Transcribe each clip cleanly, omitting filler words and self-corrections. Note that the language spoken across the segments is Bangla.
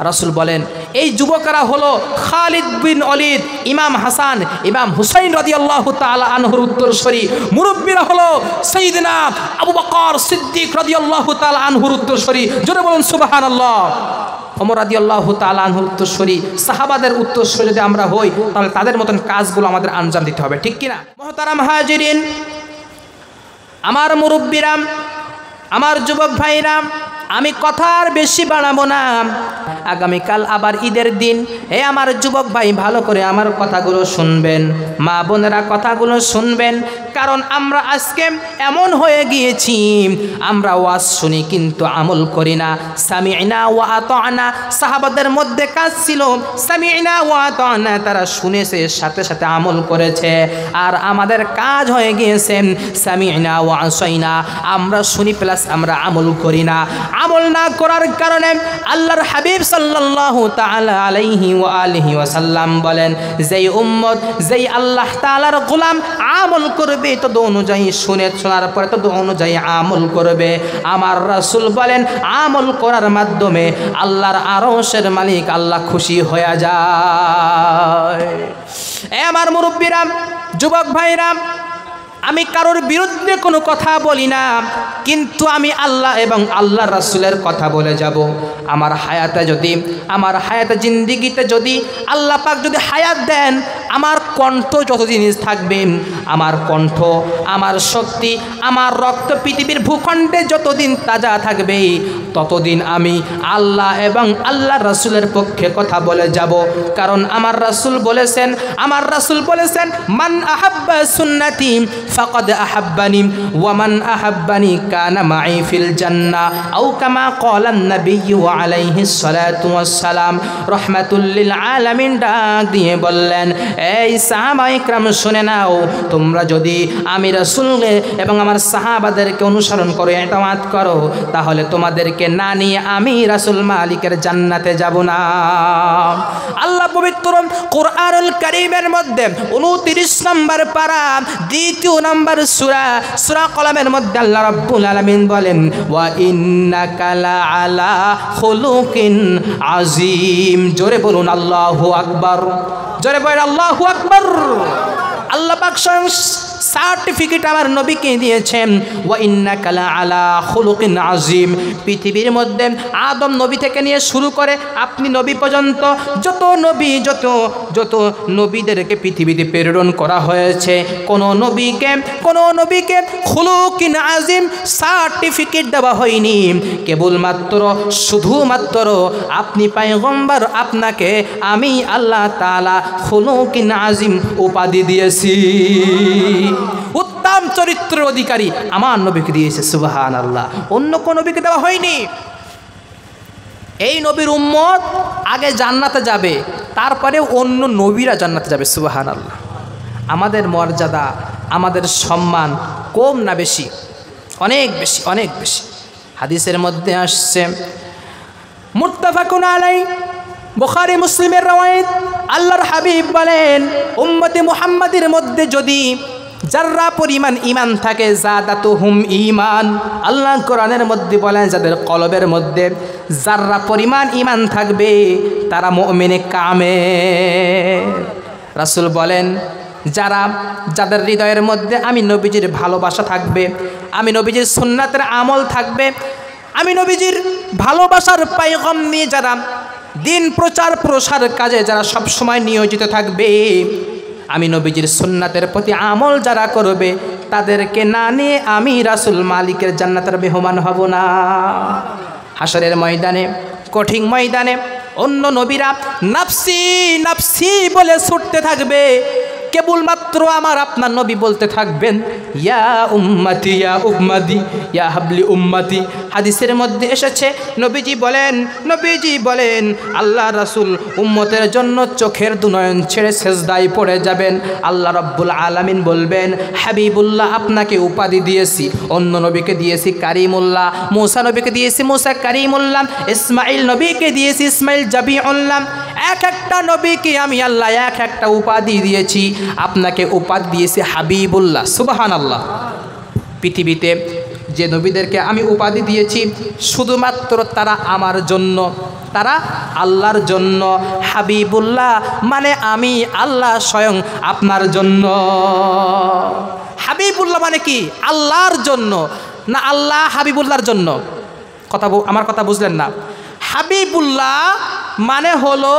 রাসূল বলেন এই যুবকেরা হলো খালিদ বিন ওয়ালিদ, ইমাম হাসান, ইমাম হুসাইন রাদিয়াল্লাহু তাআলা আনহুর উত্তরসূরি। মুরব্বীরা হলো সাইয়েদনা আবু বকর সিদ্দিক রাদিয়াল্লাহু তাআলা আনহুর উত্তরসূরি। জোরে বলুন সুবহানাল্লাহ। ওমর রাদিয়াল্লাহু তাআলা আনহুর উত্তরসূরি, সাহাবাদের উত্তরসূরি যদি আমরা হই তাহলে তাদের মতন কাজগুলো আমাদের আঞ্জাম দিতে হবে, ঠিক কিনা? মুহতারাম হাজিরিন, আমার মুরব্বীরা, আমার যুবক ভাইরা, আমি কথা আর বেশি বাড়াবো না। আগামীকাল আবার ঈদের দিন। আমার যুবক ভাই ভালো করে আমার কথাগুলো শুনবেন, মা বোনেরা কথাগুলো শুনবেন। কারণ আমরা আজকে এমন হয়ে গিয়েছি, আমরা ওয়াজ শুনি কিন্তু আমল করি না। সামি'না ওয়া আতা'না, সাহাবাদের মধ্যে কাজ ছিল সামি'না ওয়া আতা'না, তারা শুনেছে সাথে সাথে আমল করেছে। আর আমাদের কাজ হয়ে গিয়েছে সামি'না ওয়া আসাইনা, আমরা শুনি প্লাস আমরা আমল করি না। আমল না করার কারণে আল্লাহর হাবিব সাল্লাল্লাহু তাআলা আলাইহি ওয়া আলিহি ওয়াসাল্লাম বলেন, যেই উম্মত যেই আল্লাহ তাআলার গোলাম আমল করবে তদ অনুযায়ী, শোনার পরে তদ অনুযায়ী আমল করবে, আমার রাসূল বলেন আমল করার মাধ্যমে আল্লাহর আরশের মালিক আল্লাহ খুশি হয়ে যায়। আমার মুরব্বীরা, যুবক ভাইরা, আমি কারোর বিরুদ্ধে কোনো কথা বলি না, কিন্তু আমি আল্লাহ এবং আল্লাহ রাসূলের কথা বলে যাব। আমার হায়াতে জিন্দিগিতে যদি আল্লাহ পাক যদি হায়াত দেন, আমার কণ্ঠ যত জিনিস থাকবে, আমার কণ্ঠ, আমার শক্তি, আমার রক্ত পৃথিবীর ভূখণ্ডে যতদিন তাজা থাকবে, ততদিন আমি আল্লাহ এবং আল্লাহ রাসূলের পক্ষে কথা বলে যাব। কারণ আমার রাসূল বলেছেন মান আহাব্বা সুন্নতি ফাকাদ আহাব্বানি ওয়া মান আহাব্বানি কানা মাই ফিল জান্নাহ আও কামা ক্বালা an-নাবিয়্যু আলাইহিস সালাতু ওয়াস সালাম। রাহমাতুল লিল আলামিন ডাক দিয়ে বললেন, এই সাহাবায়ে کرام শুনে নাও, তোমরা যদি আমি রাসূল এবং আমার সাহাবাদেরকে অনুসরণ করো, ইতাআত করো, তাহলে তোমাদেরকে না নিয়ে আমি রাসূল মালিকের জান্নাতে যাব না। আল্লাহ পবিত্র কোরআনুল কারীমের মধ্যে 29 নম্বর পারা, 2 নম্বর সূরা কলামের মধ্যে আল্লাহ রাব্বুল আলামিন বলেন, ওয়া ইন্নাকা লাআলা খুলুকিন আযীম। জোরে বলুন আল্লাহু আকবার, জোরে বলুন আল্লাহু আকবার। আল্লাহ পাক স্বয়ং সার্টিফিকেট আমার নবীকে দিয়েছেন, ওয়া ইন্নাকা লাআলা খুলুকিন আযীম। পৃথিবীর মধ্যে আদম নবী থেকে নিয়ে শুরু করে আপনি নবী পর্যন্ত যত নবীদেরকে পৃথিবীতে প্রেরণ করা হয়েছে, কোন নবীকে খুলুকিন আযীম সার্টিফিকেট দেওয়া হয়নি। শুধুমাত্র আপনি পয়গম্বর, আপনাকে আমি আল্লাহ তাআলা খুলুকিন আযীম উপাধি দিয়েছি। উত্তম চরিত্রের অধিকারী আমার নবীকে দিয়েছে, সুবহানাল্লাহ। অন্য কোন নবীকে দেওয়া হয়নি। এই নবীর উম্মত আগে জান্নাতে যাবে, তারপরে অন্য নবীরা জান্নাতে যাবে, সুবহানাল্লাহ। আমাদের মর্যাদা, আমাদের সম্মান কম না বেশি? অনেক বেশি, অনেক বেশি। হাদিসের মধ্যে আসছে, মুত্তাফাকুন আলাই, বুখারী মুসলিমের রওয়ায়াত, আল্লাহর হাবিব বলেন, উম্মতে মুহাম্মাদের মধ্যে যদি যারা পরিমাণ ঈমান থাকে, জাদাতুহুম ঈমান। আল্লাহ কোরআনের মধ্যে বলেন, যাদের কলবের মধ্যে যারা পরিমাণ ঈমান থাকবে তারা মুমিনে কামেল। রাসূল বলেন, যাদের হৃদয়ের মধ্যে আমি নবীজির ভালোবাসা থাকবে, আমি নবীজির সুন্নাতের আমল থাকবে, আমি নবীজির ভালোবাসার পয়গাম নিয়ে যারা দিন প্রচার প্রসার কাজে যারা সব সময় নিয়োজিত থাকবে, আমি নবীজির সুন্নাতের প্রতি আমল যারা করবে, তাদেরকে না নিয়ে আমি রাসূল মালিকের জান্নাতের মেহমান হব না। হাসরের ময়দানে, কঠিন ময়দানে অন্য নবীরা নাফসি নাফসি বলে ছুটতে থাকবে, কেবলমাত্র আমার আপনার নবী বলতে থাকবেন, ইয়া উম্মতি ইয়া উম্মতি ইয়া হাবলি উম্মতি। হাদিসের মধ্যে এসেছে, নবীজি বলেন আল্লাহ রাসূল উম্মতের জন্য চোখের দুনয়ন ছেড়ে সেজদায় পড়ে যাবেন। আল্লাহ রাব্বুল আলামিন বলবেন, হাবিবুল্লাহ আপনাকে উপাধি দিয়েছি, অন্য নবীকে দিয়েছি কারিমুল্লাহ, মূসা নবীকে দিয়েছি মূসা কারিমুল্লাহ, ইসমাইল নবীকে দিয়েছি ইসমাইল জাবিউল্লাহ। এক একটা নবীকে আমি আল্লাহ এক একটা উপাধি দিয়েছি, আপনাকে উপাধি দিয়েছি হাবিবুল্লাহ, সুবহানাল্লাহ। পৃথিবীতে যে নবীদেরকে আমি উপাধি দিয়েছি শুধুমাত্র তারা আমার জন্য, তারা আল্লাহর জন্য। হাবিবুল্লাহ মানে আমি আল্লাহ স্বয়ং আপনার জন্য। হাবিবুল্লাহ মানে কি? আল্লাহর জন্য, না আল্লাহ হাবিবুল্লাহর জন্য? আমার কথা বুঝলেন না? হাবিবুল্লাহ মানে হলো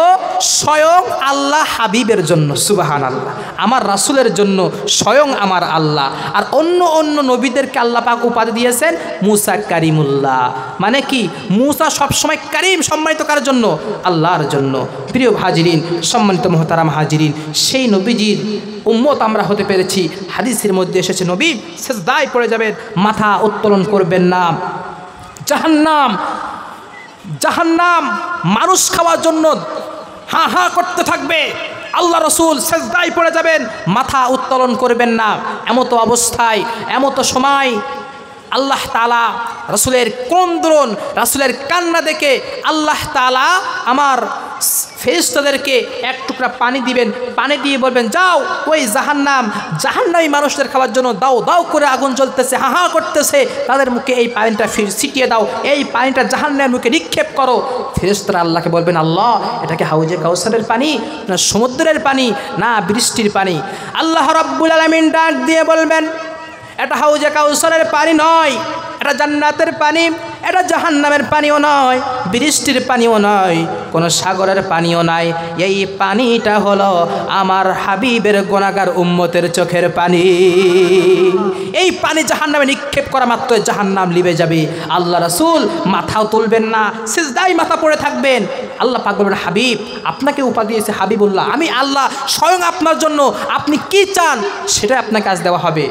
স্বয়ং আল্লাহ হাবিবের জন্য, সুবহানাল্লাহ, আমার রাসূলের জন্য স্বয়ং আমার আল্লাহ। আর অন্য অন্য নবীদেরকে আল্লাহ পাক উপাধি দিয়েছেন মুসা কারিমুল্লাহ, মানে কি মুসা সবসময় কারিম, সম্মানিত কার জন্য? আল্লাহর জন্য। প্রিয় হাজিরিন, সম্মানিত মুহতারাম হাজিরিন, সেই নবীজির উম্মত আমরা হতে পেরেছি। হাদিসের মধ্যে এসেছে নবী সিজদায় পড়ে যাবেন, মাথা উত্তোলন করবেন না। জাহান্নাম জাহান্নাম মানুষ খাওয়ার জন্য হা হা করতে থাকবে। আল্লাহ রসুল সিজদায় পড়ে যাবেন, মাথা উত্তোলন করবেন না। এমত অবস্থায়, এমত সময় আল্লাহ তাআলা রসুলের ক্রন্দন, রসুলের কান্না দেখে আল্লাহ তাআলা আমার ফেরেশতাদেরকে এক টুকরা পানি দিবেন, পানি দিয়ে বলবেন যাও ওই জাহান্নামী মানুষদের খাওয়ার জন্য দাও দাও করে আগুন জ্বলতেছে, হা হা করতেছে, তাদের মুখে এই পানিটা ছিটিয়ে দাও, এই পানিটা জাহান্নামের মুখে নিক্ষেপ করো। ফেরেশতারা আল্লাহকে বলবেন আল্লাহ এটাকে হাউজে কাউসারের পানি, না সমুদ্রের পানি, না বৃষ্টির পানি? আল্লাহ রাব্বুল আলামিন ডাক দিয়ে বলবেন এটা হাউজে কাউসারের পানি নয়, এটা জান্নাতের পানি, এটা জাহান্নামের পানিও নয়, বৃষ্টির পানিও নয়, কোনো সাগরের পানিও নয়। এই পানিটা হলো আমার হাবিবের গুনাহগার উম্মতের চোখের পানি। এই পানি জাহান্নামে নিক্ষেপ করা মাত্র জাহান্নাম লিবে যাবে। আল্লাহ রাসূল মাথাও তুলবেন না, সিজদায় মাথা পড়ে থাকবেন। আল্লাহ পাক বলবেন হাবিব, আপনাকে উপাধি দিয়েছে হাবিবুল্লাহ, আমি আল্লাহ স্বয়ং আপনার জন্য, আপনি কি চান সেটা আপনাকে আজ দেওয়া হবে।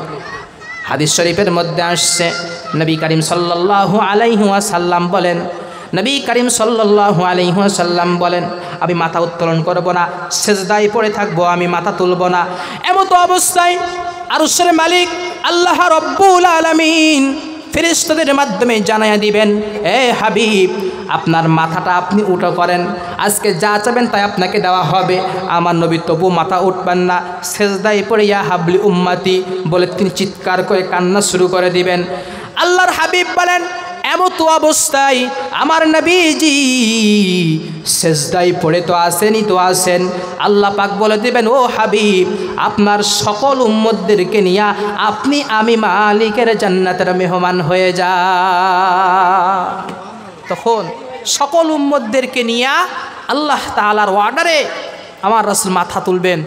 হাদিস শরীফের মধ্যে আসছে নবী করিম সাল্লাল্লাহু আলাইহি ওয়াসাল্লাম বলেন, নবী করিম সাল্লাল্লাহু আলাইহি ওয়াসাল্লাম বলেন আমি মাথা উত্তোলন করব না, সিজদায় পড়ে থাকবো, আমি মাথা তুলব না। এমত অবস্থায় আরশের মালিক আল্লাহ রাব্বুল আলামিন ফেরেশতাদের মাধ্যমে জানায়া দিবেন, এ হাবিব আপনার মাথাটা আপনি উঁচু করেন, আজকে যা চাবেন তাই আপনাকে দেওয়া হবে। আমার নবী তবু মাথা উঠবেন না, সিজদায় পড়ে ইয়া হাবলি উম্মতি বলে তিনি চিৎকার করে কান্না শুরু করে দিবেন। আল্লাহর হাবিব বলেন এমত অবস্থায় আমার নবীজি সিজদায় পড়ে তো আসেনই তো আসেন, আল্লাহ পাক বলে দিবেন ও হাবিব আপনার সকল উম্মতদেরকে নিয়ে আপনি আমি মালিকের জান্নাতের মেহমান হয়ে যা। তখন সকল উম্মতদেরকে নিয়ে আল্লাহ তাআলার অর্ডারে আমার রাসূল মাথা তুলবেন,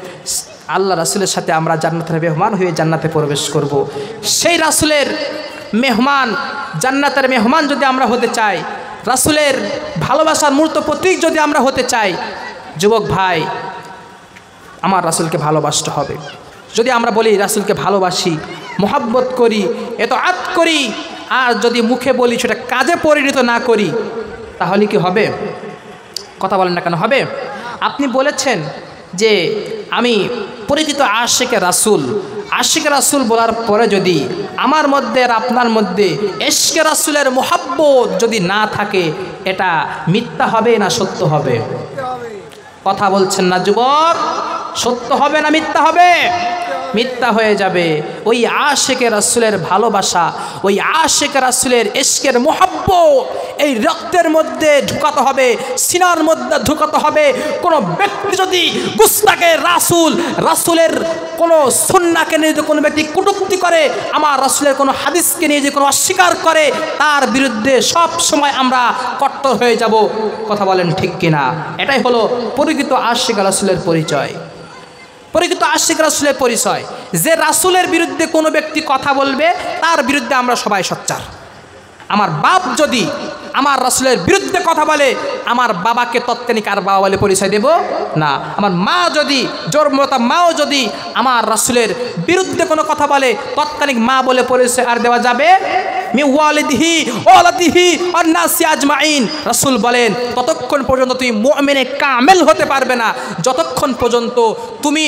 আল্লাহ রাসূলের সাথে আমরা জান্নাতের মেহমান হয়ে জান্নাতে প্রবেশ করব। সেই রাসূলের মেহমান, জান্নাতের মেহমান যদি আমরা হতে চাই, রাসূলের ভালোবাসার মূর্ত প্রতীক যদি আমরা হতে চাই, যুবক ভাই আমার রাসূলকে ভালোবাসতে হবে। যদি আমরা বলি রাসূলকে ভালোবাসি, মোহাব্বত করি, ইতাআত করি, আর যদি মুখে বলি সেটা কাজে পরিণত না করি, তাহলে কি হবে? কথা বলেন না কেন? হবে? আপনি বলেছেন যে আমি পরিচিত আশিকে রাসূল, আশিকে রাসূল বলার পরে যদি আমার মধ্যে আর আপনার মধ্যে ইশকে রাসূলের মোহাব্বত যদি না থাকে, এটা মিথ্যা হবে না সত্য হবে? কথা বলছেন না যুবক? সত্য হবে না মিথ্যা হবে? মিথ্যা হয়ে যাবে। ওই আশিকে রাসূলের ভালোবাসা, ওই আশিকে রাসূলের ইশকের মোহাব্বত এই রক্তের মধ্যে ঢুকাতে হবে, সিনার মধ্যে ঢুকাতে হবে। কোনো ব্যক্তি যদি গুস্তাকে রাসূলের কোনো সুন্নাহকে নিয়ে কোনো ব্যক্তি কটূক্তি করে, আমার রাসূলের কোনো হাদিসকে নিয়ে যে কোনো অস্বীকার করে, তার বিরুদ্ধে সব সময় আমরা কট্টর হয়ে যাব। কথা বলেন ঠিক কিনা? এটাই হলো প্রকৃত আশিক রাসূলের পরিচয়। প্রকৃত আশিক রাসূলের পরিচয় যে রাসূলের বিরুদ্ধে কোনো ব্যক্তি কথা বলবে তার বিরুদ্ধে আমরা সবাই সোচ্চার। আমার বাপ যদি আমার রাসূলের বিরুদ্ধে কথা বলে, আমার বাবাকে তৎক্ষণিক আর বাবা বলে পরিচয় দেব না। আমার মা যদি জন্মদাতা মাও যদি আমার রাসূলের বিরুদ্ধে কোনো কথা বলে, তৎক্ষণিক মা বলে পরিচয় আর দেওয়া যাবে মি ওয়ালিদিহি ওয়ালাদিহি ওয়ান নাসি আজমাইন। রাসূল বলেন ততক্ষণ পর্যন্ত তুমি মুমিনে কামেল হতে পারবে না যতক্ষণ পর্যন্ত তুমি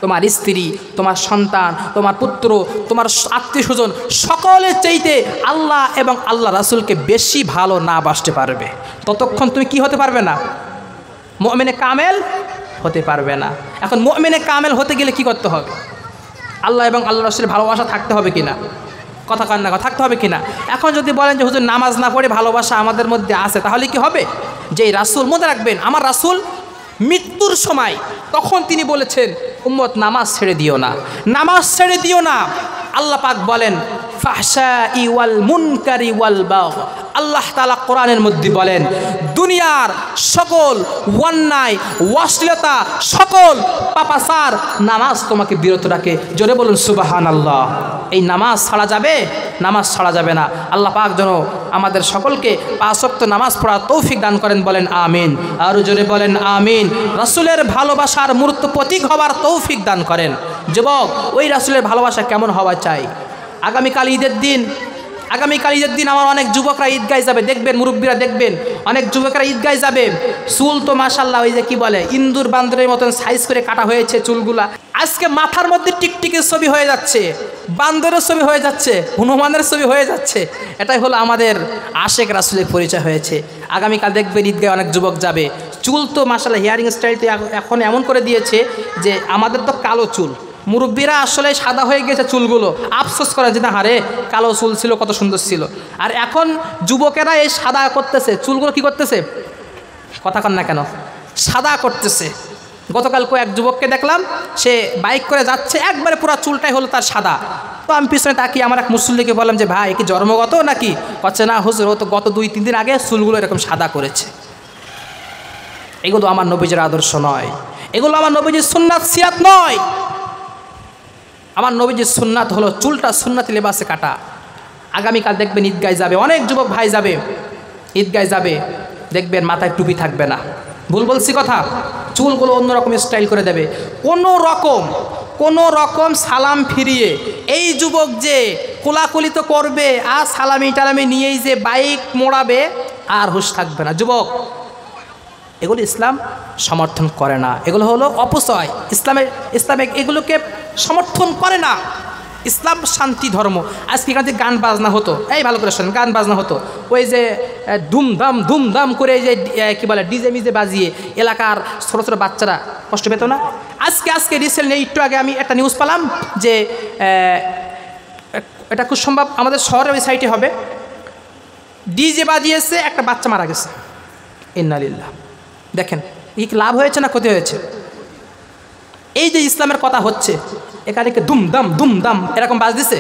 তোমার স্ত্রী, তোমার সন্তান, তোমার পুত্র, তোমার আত্মীয় স্বজন সকলের চাইতে আল্লাহ এবং আল্লাহ রাসূলকে বেশি ভালো না বাসতে পারবে, ততক্ষণ তুমি কি হতে পারবে না? মুমিনে কামেল হতে পারবে না। এখন মুমিনে কামেল হতে গেলে কি করতে হবে? আল্লাহ এবং আল্লাহ রাসূলের ভালোবাসা থাকতে হবে কিনা? কথা কান্না থাকতে হবে কিনা? এখন যদি বলেন যে হুজুর নামাজ না পড়ে ভালোবাসা আমাদের মধ্যে আছে, তাহলে কি হবে? যে রাসূল, মনে রাখবেন আমার রাসূল মৃত্যুর সময় তখন তিনি বলেছেন উম্মত নামাজ ছেড়ে দিও না, নামাজ ছেড়ে দিও না। আল্লাহ পাক বলেন ফাহশাই ওয়াল মুনকারি ওয়াল বাগ, আল্লাহ তাআলা কোরআনের মধ্যে বলেন দুনিয়ার সকল অন্যায় অশ্লীলতা সকল পাপাচার নামাজ তোমাকে বিরত রাখে। জোরে বলুন সুবহানাল্লাহ। এই নামাজ ছাড়া যাবে? নামাজ ছাড়া যাবে না। আল্লাহ পাক যেন আমাদের সকলকে 5 ওয়াক্ত নামাজ পড়ার তৌফিক দান করেন, বলেন আমিন। আর জোরে বলেন আমিন। রাসূলের ভালোবাসার মূর্ত প্রতীক হওয়ার তৌফিক দান করেন। যুবক, ওই রাসূলের ভালোবাসা কেমন হওয়া চাই? আগামীকাল ঈদের দিন আমার অনেক যুবকরা ঈদগায় যাবে, দেখবেন মুরব্বীরা দেখবেন অনেক যুবকরা ঈদগায় যাবে। চুল তো মাশাআল্লাহ ওই যে কি বলে ইন্দুর বান্দরের মতন সাইজ করে কাটা হয়েছে চুলগুলা। আজকে মাথার মধ্যে টিকটিকির ছবি হয়ে যাচ্ছে, বান্দরের ছবি হয়ে যাচ্ছে, হনুমানের ছবি হয়ে যাচ্ছে। এটাই হলো আমাদের আশেক রাসূলের পরিচয় হয়েছে। আগামীকাল দেখবেন ঈদগায় অনেক যুবক যাবে, চুল তো মাশাআল্লাহ হেয়ারিং স্টাইল তো এখন এমন করে দিয়েছে যে আমাদের তো কালো চুল, মুরব্বীরা আসলে সাদা হয়ে গেছে চুলগুলো, আফসোস করে যে না হারে কালো চুল ছিল কত সুন্দর ছিল। আর এখন যুবকেরা এই সাদা করতেছে, চুলগুলো কি করতেছে? কথা কন না কেন? সাদা করতেছে। গতকালকে এক যুবককে দেখলাম, সে বাইক করে যাচ্ছে, একবারে পুরো চুলটাই হলো তার সাদা। তো আমি পিছনে তাকিয়ে আমার এক মুসল্লিকে বললাম যে ভাই কি জন্মগত নাকি? বলছে না হুজুর, ও তো গত 2-3 দিন আগে চুলগুলো এরকম সাদা করেছে। এগুলো আমার নবীজির আদর্শ নয়, এগুলো আমার নবীজির সুন্নাত সিরাত নয়। আমার নবীজির সুন্নাত হলো চুলটা সুন্নাতি লেবাসে কাটা। আগামীকাল দেখবেন ঈদগায় যাবে অনেক যুবক ভাই যাবে, ঈদগায় যাবে দেখবেন মাথায় টুপি থাকবে না। ভুল বলছি কথা? চুলগুলো অন্যরকম স্টাইল করে দেবে, কোনো রকম সালাম ফিরিয়ে। এই যুবক যে কোলাকুলি তো করবে আর সালামি টালামি নিয়েই যে বাইক মোড়াবে, আর হুঁশ থাকবে না। যুবক, এগুলো ইসলাম সমর্থন করে না, এগুলো হলো অপচয়। ইসলামে এগুলোকে সমর্থন করে না। ইসলাম শান্তি ধর্ম। আজকে এখান থেকে গান বাজনা হতো, এই ভালো করে শোনেন, গান বাজনা হতো ওই যে ধুমধাম করে এই যে কী বলে ডিজে মিজে বাজিয়ে এলাকার ছোটো ছোটো বাচ্চারা কষ্ট পেত না। আজকে রিসেন্ট একটু আগে আমি একটা নিউজ পেলাম যে এটা খুব সম্ভব আমাদের শহরের ওই সাইডে হবে, ডিজে বাজিয়েছে, একটা বাচ্চা মারা গেছে। ইন্নালিল্লাহ। দেখেন কি লাভ হয়েছে না ক্ষতি হয়েছে? এই যে ইসলামের কথা হচ্ছে, এখানে কি দুমদাম এরকম বাজ দিছে?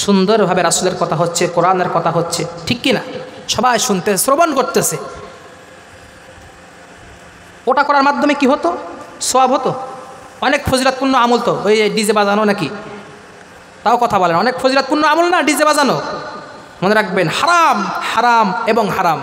সুন্দরভাবে রাসূলের কথা হচ্ছে, কোরআনের কথা হচ্ছে, ঠিক কি না? সবাই শুনতে শ্রবণ করতেছে। ওটা করার মাধ্যমে কি হতো? সওয়াব হতো, অনেক ফজিলতপূর্ণ আমল তো ওই ডিজে বাজানো নাকি? তাও কথা বলেন, অনেক ফজিলতপূর্ণ আমল না ডিজে বাজানো? মনে রাখবেন হারাম এবং হারাম।